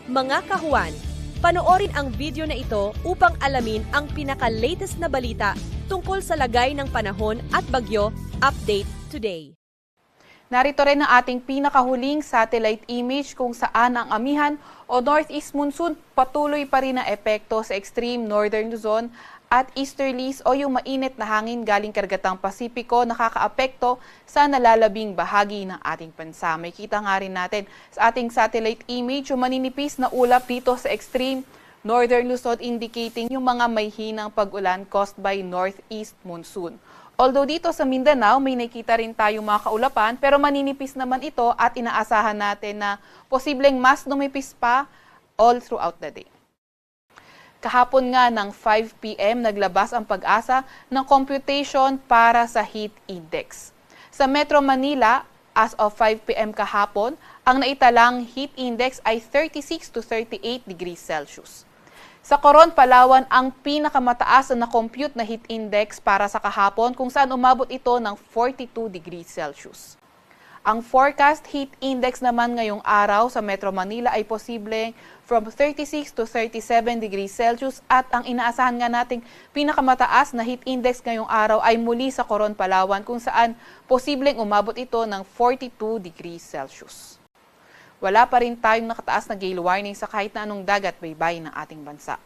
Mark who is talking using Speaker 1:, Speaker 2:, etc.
Speaker 1: Mga kahuwan, panoorin ang video na ito upang alamin ang pinaka-latest na balita tungkol sa lagay ng panahon at bagyo. Update today.
Speaker 2: Narito rin ang ating pinakahuling satellite image kung saan ang amihan o northeast monsoon patuloy pa rin ang epekto sa extreme northern Luzon at easterlies o yung mainit na hangin galing karagatang Pasipiko nakakaapekto sa nalalabing bahagi ng ating bansa. May kita nga rin natin sa ating satellite image yung maninipis na ulap dito sa extreme northern Luzon indicating yung mga may hinang pag-ulan caused by northeast monsoon. Although dito sa Mindanao, may nakita rin tayong mga kaulapan, pero maninipis naman ito at inaasahan natin na posibleng mas lumipis pa all throughout the day. Kahapon nga ng 5 p.m. naglabas ang Pag-asa ng computation para sa heat index. Sa Metro Manila, as of 5 p.m. kahapon, ang naitalang heat index ay 36 to 38 degrees Celsius. Sa Coron, Palawan, ang pinakamataas na compute na heat index para sa kahapon kung saan umabot ito ng 42 degrees Celsius. Ang forecast heat index naman ngayong araw sa Metro Manila ay posibleng from 36 to 37 degrees Celsius at ang inaasahan nga nating pinakamataas na heat index ngayong araw ay muli sa Coron, Palawan kung saan posibleng umabot ito ng 42 degrees Celsius. Wala pa rin tayong nakataas na gale warning sa kahit na anong dagat baybay ng ating bansa.